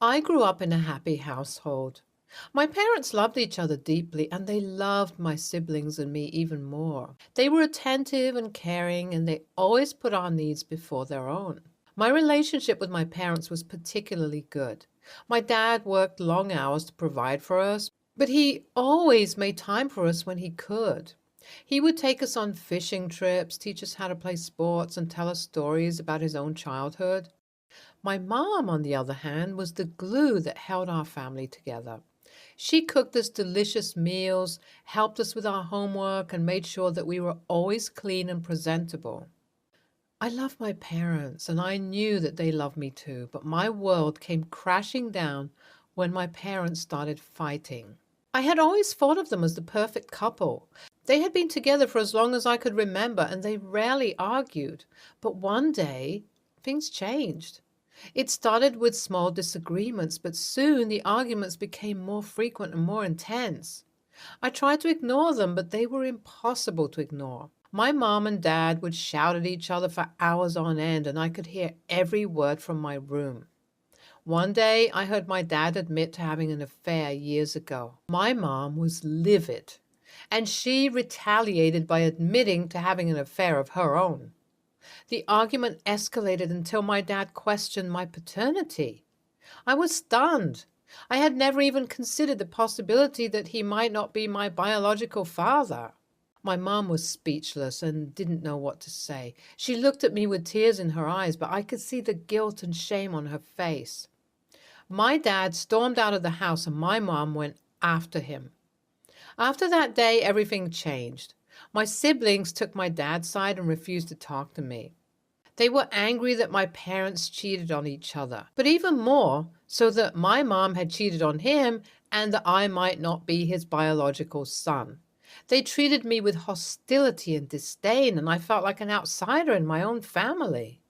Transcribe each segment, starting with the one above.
I grew up in a happy household. My parents loved each other deeply, and they loved my siblings and me even more. They were attentive and caring, and they always put our needs before their own. My relationship with my parents was particularly good. My dad worked long hours to provide for us, but he always made time for us when he could. He would take us on fishing trips, teach us how to play sports, and tell us stories about his own childhood. My mom, on the other hand, was the glue that held our family together. She cooked us delicious meals, helped us with our homework, and made sure that we were always clean and presentable. I love my parents, and I knew that they loved me too, but my world came crashing down when my parents started fighting. I had always thought of them as the perfect couple. They had been together for as long as I could remember, and they rarely argued. But one day, things changed. It started with small disagreements, but soon the arguments became more frequent and more intense. I tried to ignore them, but they were impossible to ignore. My mom and dad would shout at each other for hours on end, and I could hear every word from my room. One day, I heard my dad admit to having an affair years ago. My mom was livid, and she retaliated by admitting to having an affair of her own. The argument escalated until my dad questioned my paternity. I was stunned. I had never even considered the possibility that he might not be my biological father. My mom was speechless and didn't know what to say. She looked at me with tears in her eyes, but I could see the guilt and shame on her face. My dad stormed out of the house and my mom went after him. After that day, everything changed. My siblings took my dad's side and refused to talk to me. They were angry that my parents cheated on each other, but even more so that my mom had cheated on him and that I might not be his biological son. They treated me with hostility and disdain, and I felt like an outsider in my own family.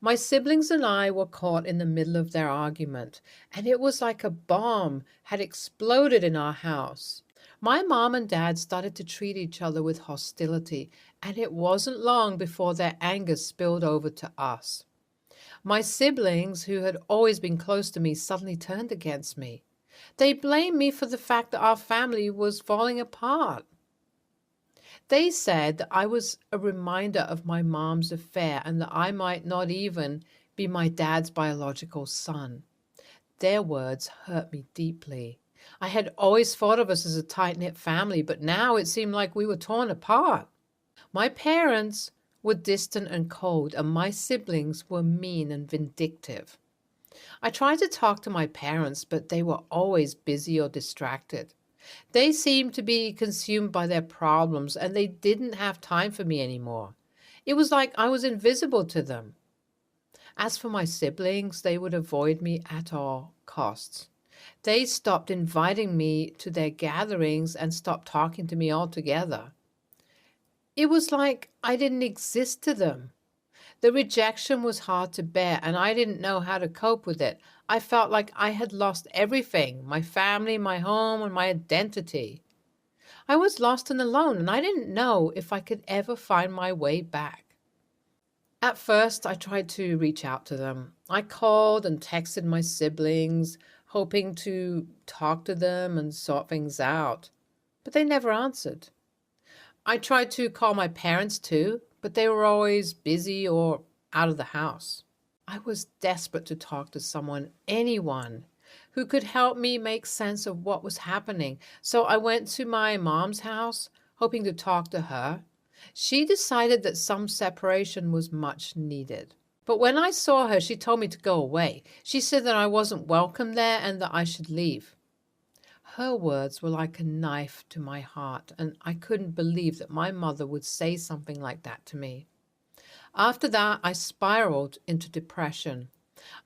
My siblings and I were caught in the middle of their argument, and it was like a bomb had exploded in our house. My mom and dad started to treat each other with hostility, and it wasn't long before their anger spilled over to us. My siblings, who had always been close to me, suddenly turned against me. They blamed me for the fact that our family was falling apart. They said that I was a reminder of my mom's affair and that I might not even be my dad's biological son. Their words hurt me deeply. I had always thought of us as a tight-knit family, but now it seemed like we were torn apart. My parents were distant and cold, and my siblings were mean and vindictive. I tried to talk to my parents, but they were always busy or distracted. They seemed to be consumed by their problems, and they didn't have time for me anymore. It was like I was invisible to them. As for my siblings, they would avoid me at all costs. They stopped inviting me to their gatherings and stopped talking to me altogether. It was like I didn't exist to them. The rejection was hard to bear, and I didn't know how to cope with it. I felt like I had lost everything, my family, my home, and my identity. I was lost and alone, and I didn't know if I could ever find my way back. At first, I tried to reach out to them. I called and texted my siblings, hoping to talk to them and sort things out, but they never answered. I tried to call my parents too, but they were always busy or out of the house. I was desperate to talk to someone, anyone, who could help me make sense of what was happening. So I went to my mom's house, hoping to talk to her. She decided that some separation was much needed. But when I saw her, she told me to go away. She said that I wasn't welcome there and that I should leave. Her words were like a knife to my heart, and I couldn't believe that my mother would say something like that to me. After that, I spiraled into depression.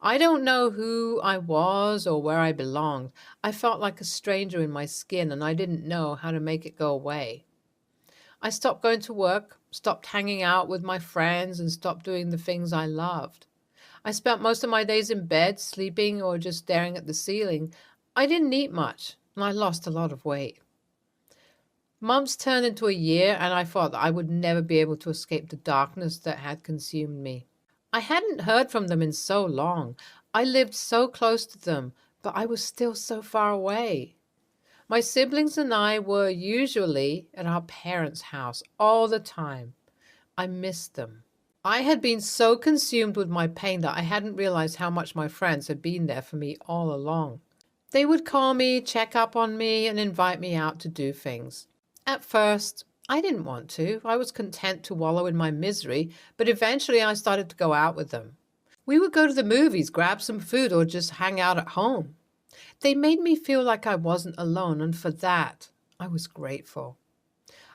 I don't know who I was or where I belonged. I felt like a stranger in my skin, and I didn't know how to make it go away. I stopped going to work, stopped hanging out with my friends, and stopped doing the things I loved. I spent most of my days in bed, sleeping or just staring at the ceiling. I didn't eat much, and I lost a lot of weight. Months turned into a year, and I thought that I would never be able to escape the darkness that had consumed me. I hadn't heard from them in so long. I lived so close to them, but I was still so far away. My siblings and I were usually at our parents' house all the time. I missed them. I had been so consumed with my pain that I hadn't realized how much my friends had been there for me all along. They would call me, check up on me, and invite me out to do things. At first, I didn't want to. I was content to wallow in my misery, but eventually I started to go out with them. We would go to the movies, grab some food, or just hang out at home. They made me feel like I wasn't alone, and for that, I was grateful.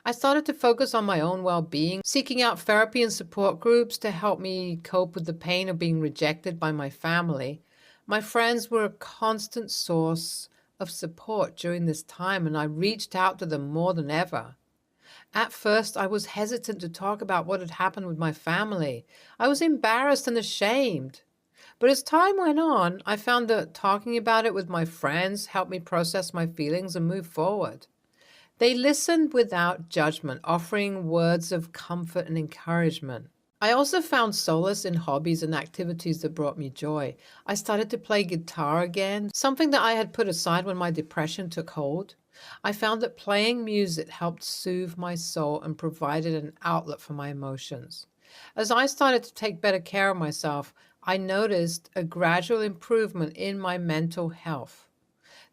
I started to focus on my own well-being, seeking out therapy and support groups to help me cope with the pain of being rejected by my family. My friends were a constant source of support during this time, and I reached out to them more than ever. At first, I was hesitant to talk about what had happened with my family. I was embarrassed and ashamed. But as time went on, I found that talking about it with my friends helped me process my feelings and move forward. They listened without judgment, offering words of comfort and encouragement. I also found solace in hobbies and activities that brought me joy. I started to play guitar again, something that I had put aside when my depression took hold. I found that playing music helped soothe my soul and provided an outlet for my emotions. As I started to take better care of myself, I noticed a gradual improvement in my mental health.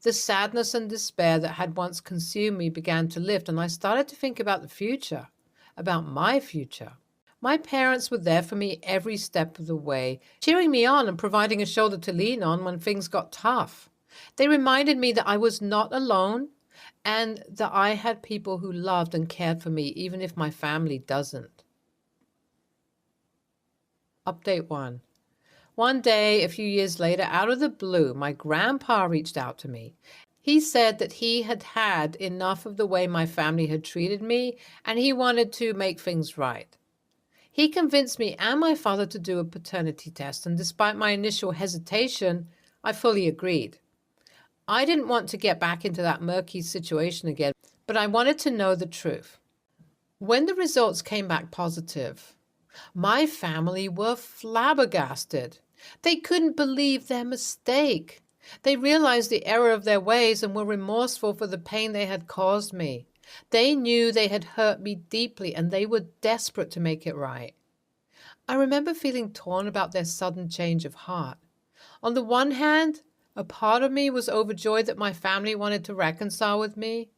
The sadness and despair that had once consumed me began to lift, and I started to think about the future, about my future. My parents were there for me every step of the way, cheering me on and providing a shoulder to lean on when things got tough. They reminded me that I was not alone and that I had people who loved and cared for me, even if my family doesn't. Update 1. One day, a few years later, out of the blue, my grandpa reached out to me. He said that he had had enough of the way my family had treated me, and he wanted to make things right. He convinced me and my father to do a paternity test, and despite my initial hesitation, I fully agreed. I didn't want to get back into that murky situation again, but I wanted to know the truth. When the results came back positive, my family were flabbergasted. They couldn't believe their mistake. They realized the error of their ways and were remorseful for the pain they had caused me. They knew they had hurt me deeply, and they were desperate to make it right. I remember feeling torn about their sudden change of heart. On the one hand, a part of me was overjoyed that my family wanted to reconcile with me.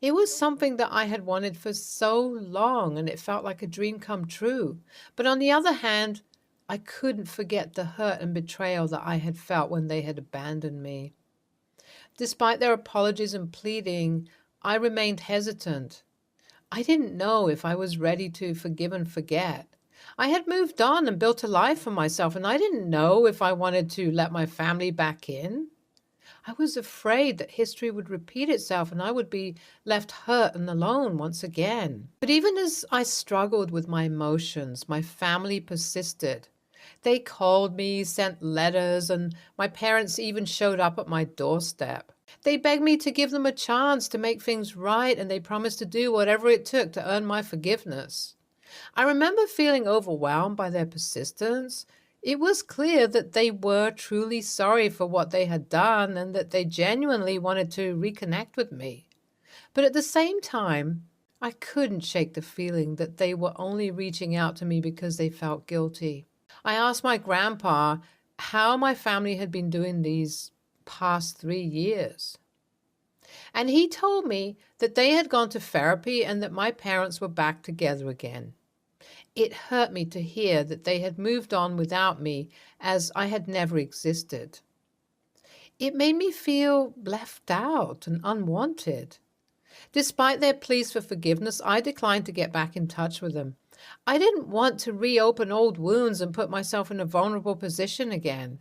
It was something that I had wanted for so long, and it felt like a dream come true. But on the other hand, I couldn't forget the hurt and betrayal that I had felt when they had abandoned me. Despite their apologies and pleading, I remained hesitant. I didn't know if I was ready to forgive and forget. I had moved on and built a life for myself, and I didn't know if I wanted to let my family back in. I was afraid that history would repeat itself and I would be left hurt and alone once again. But even as I struggled with my emotions, my family persisted. They called me, sent letters, and my parents even showed up at my doorstep. They begged me to give them a chance to make things right, and they promised to do whatever it took to earn my forgiveness. I remember feeling overwhelmed by their persistence. It was clear that they were truly sorry for what they had done and that they genuinely wanted to reconnect with me. But at the same time, I couldn't shake the feeling that they were only reaching out to me because they felt guilty. I asked my grandpa how my family had been doing these past 3 years. And he told me that they had gone to therapy and that my parents were back together again. It hurt me to hear that they had moved on without me, as I had never existed. It made me feel left out and unwanted. Despite their pleas for forgiveness, I declined to get back in touch with them. I didn't want to reopen old wounds and put myself in a vulnerable position again.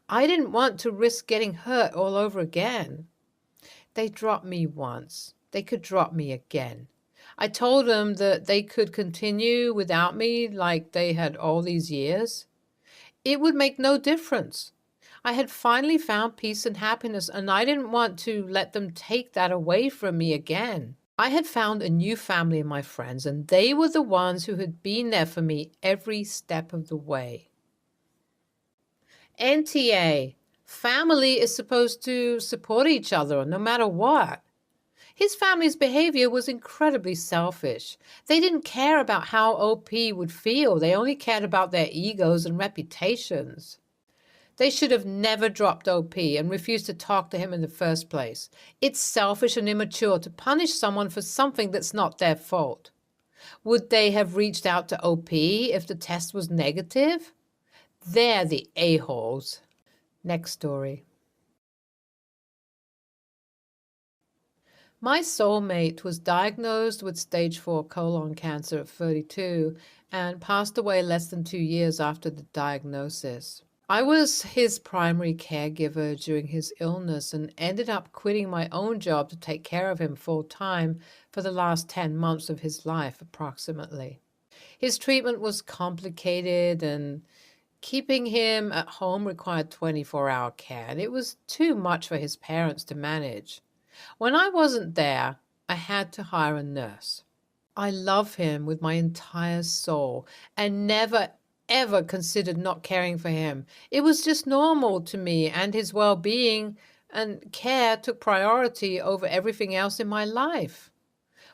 I didn't want to risk getting hurt all over again. They dropped me once. They could drop me again. I told them that they could continue without me like they had all these years. It would make no difference. I had finally found peace and happiness, and I didn't want to let them take that away from me again. I had found a new family in my friends, and they were the ones who had been there for me every step of the way. NTA. Family is supposed to support each other no matter what. His family's behavior was incredibly selfish. They didn't care about how OP would feel. They only cared about their egos and reputations. They should have never dropped OP and refused to talk to him in the first place. It's selfish and immature to punish someone for something that's not their fault. Would they have reached out to OP if the test was negative? They're the a-holes. Next story. My soulmate was diagnosed with stage 4 colon cancer at 32 and passed away less than 2 years after the diagnosis. I was his primary caregiver during his illness and ended up quitting my own job to take care of him full time for the last 10 months of his life, approximately. His treatment was complicated and keeping him at home required 24-hour care, and it was too much for his parents to manage. When I wasn't there, I had to hire a nurse. I love him with my entire soul and never, ever considered not caring for him. It was just normal to me, and his well-being and care took priority over everything else in my life.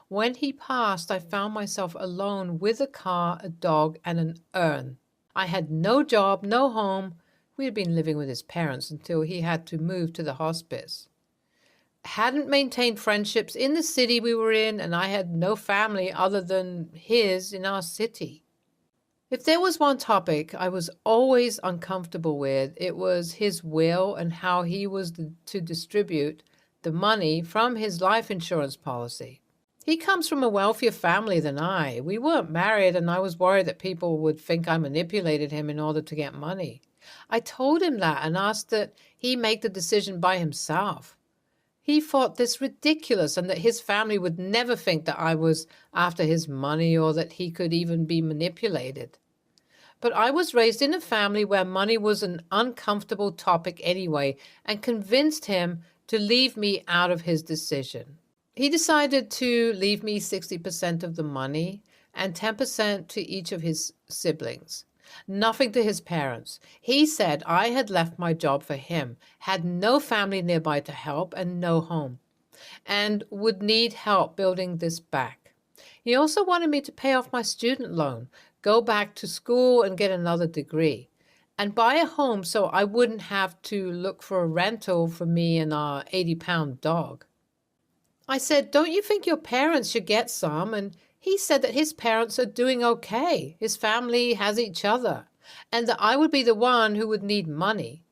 When he passed, I found myself alone with a car, a dog, and an urn. I had no job, no home. We had been living with his parents until he had to move to the hospice. Hadn't maintained friendships in the city we were in, and I had no family other than his in our city. If there was one topic I was always uncomfortable with, it was his will and how he was to distribute the money from his life insurance policy. He comes from a wealthier family than I. We weren't married, and I was worried that people would think I manipulated him in order to get money. I told him that and asked that he make the decision by himself. He thought this ridiculous and that his family would never think that I was after his money or that he could even be manipulated. But I was raised in a family where money was an uncomfortable topic anyway and convinced him to leave me out of his decision. He decided to leave me 60% of the money and 10% to each of his siblings. Nothing to his parents. He said I had left my job for him, had no family nearby to help, and no home, and would need help building this back. He also wanted me to pay off my student loan, go back to school and get another degree, and buy a home so I wouldn't have to look for a rental for me and our 80-pound dog. I said, don't you think your parents should get some? And he said that his parents are doing okay. His family has each other, and that I would be the one who would need money.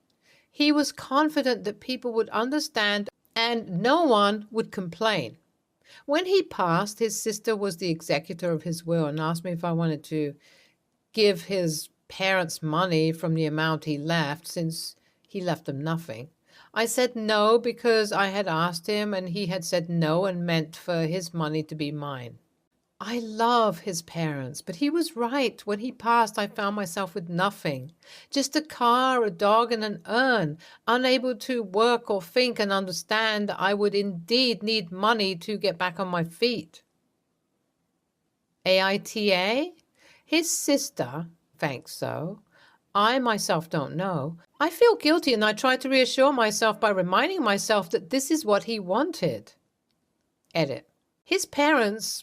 He was confident that people would understand and no one would complain. When he passed, his sister was the executor of his will and asked me if I wanted to give his parents money from the amount he left, since he left them nothing. I said no because I had asked him and he had said no and meant for his money to be mine. I love his parents, but he was right. When he passed, I found myself with nothing. Just a car, a dog, and an urn, unable to work or think and understand that I would indeed need money to get back on my feet. AITA? His sister thinks so. I myself don't know. I feel guilty and I try to reassure myself by reminding myself that this is what he wanted. Edit. His parents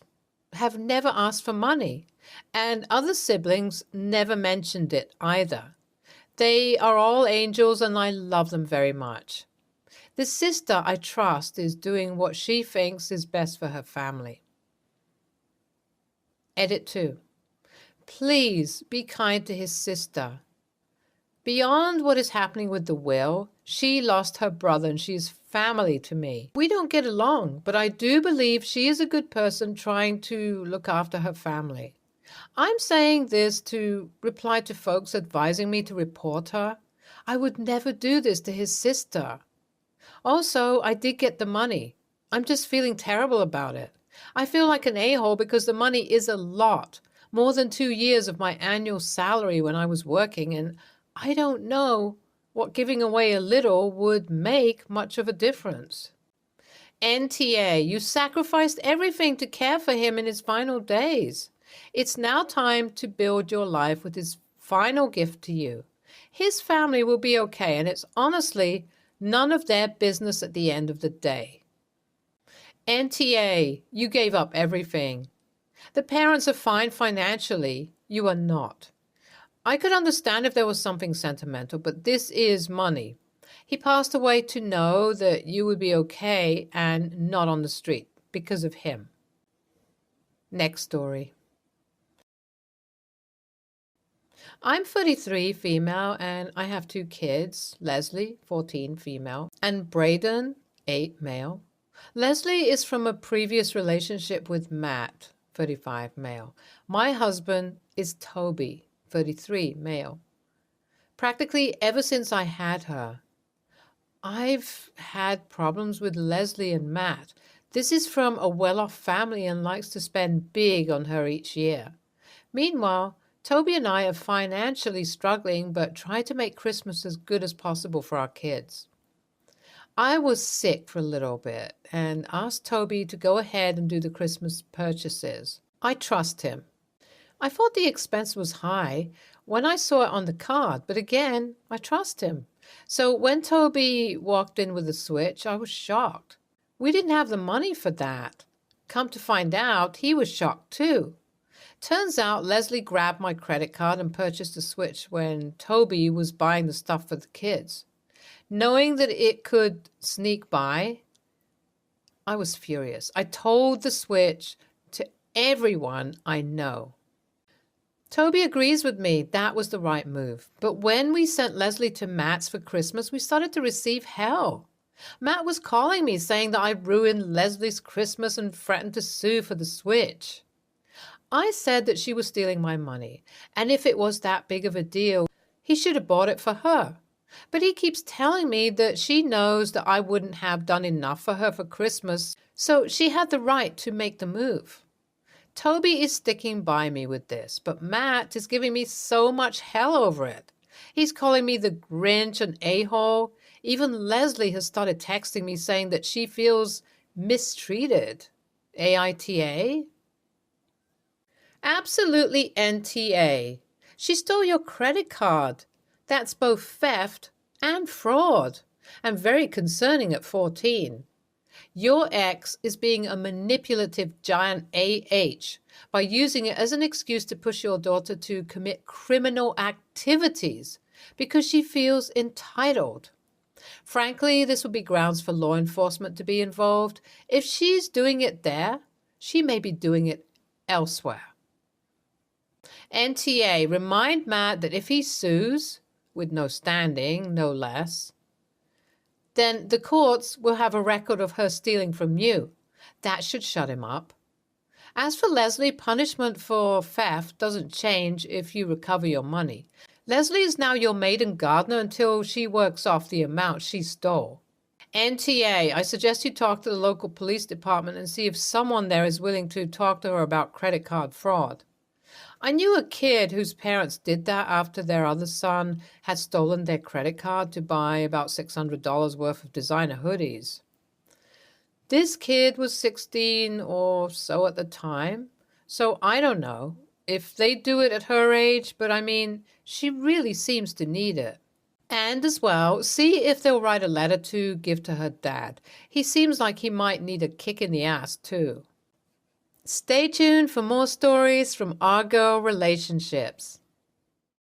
have never asked for money, and other siblings never mentioned it either. They are all angels and I love them very much. The sister I trust is doing what she thinks is best for her family. Edit 2. Please be kind to his sister. Beyond what is happening with the will, she lost her brother and she is family to me. We don't get along, but I do believe she is a good person trying to look after her family. I'm saying this to reply to folks advising me to report her. I would never do this to his sister. Also, I did get the money. I'm just feeling terrible about it. I feel like an a-hole because the money is a lot, more than 2 years of my annual salary when I was working, and I don't know what giving away a little would make much of a difference. NTA, you sacrificed everything to care for him in his final days. It's now time to build your life with his final gift to you. His family will be okay, and it's honestly none of their business at the end of the day. NTA, you gave up everything. The parents are fine financially. You are not. I could understand if there was something sentimental, but this is money. He passed away to know that you would be okay and not on the street because of him. Next story. I'm 33, female, and I have 2 kids, Leslie, 14, female, and Braden, 8, male. Leslie is from a previous relationship with Matt, 35, male. My husband is Toby, 33, male. Practically ever since I had her, I've had problems with Leslie and Matt. This is from a well-off family and likes to spend big on her each year. Meanwhile, Toby and I are financially struggling but try to make Christmas as good as possible for our kids. I was sick for a little bit and asked Toby to go ahead and do the Christmas purchases. I trust him. I thought the expense was high when I saw it on the card, but again, I trust him. So when Toby walked in with the Switch, I was shocked. We didn't have the money for that. Come to find out, he was shocked too. Turns out Leslie grabbed my credit card and purchased the Switch when Toby was buying the stuff for the kids. Knowing that it could sneak by, I was furious. I told the Switch to everyone I know. Toby agrees with me. That was the right move. But when we sent Leslie to Matt's for Christmas, we started to receive hell. Matt was calling me saying that I ruined Leslie's Christmas and threatened to sue for the Switch. I said that she was stealing my money, and if it was that big of a deal, he should have bought it for her. But he keeps telling me that she knows that I wouldn't have done enough for her for Christmas, so she had the right to make the move. Toby is sticking by me with this, but Matt is giving me so much hell over it. He's calling me the Grinch and a-hole. Even Leslie has started texting me saying that she feels mistreated. AITA? Absolutely NTA. She stole your credit card. That's both theft and fraud, and very concerning at 14. Your ex is being a manipulative giant AH by using it as an excuse to push your daughter to commit criminal activities because she feels entitled. Frankly, this would be grounds for law enforcement to be involved. If she's doing it there, she may be doing it elsewhere. NTA, remind Matt that if he sues, with no standing, no less, then the courts will have a record of her stealing from you. That should shut him up. As for Leslie, punishment for theft doesn't change if you recover your money. Leslie is now your maiden gardener until she works off the amount she stole. NTA, I suggest you talk to the local police department and see if someone there is willing to talk to her about credit card fraud. I knew a kid whose parents did that after their other son had stolen their credit card to buy about $600 worth of designer hoodies. This kid was 16 or so at the time, so I don't know if they do it at her age, but I mean, she really seems to need it. And as well, see if they'll write a letter to give to her dad. He seems like he might need a kick in the ass too. Stay tuned for more stories from our girl relationships.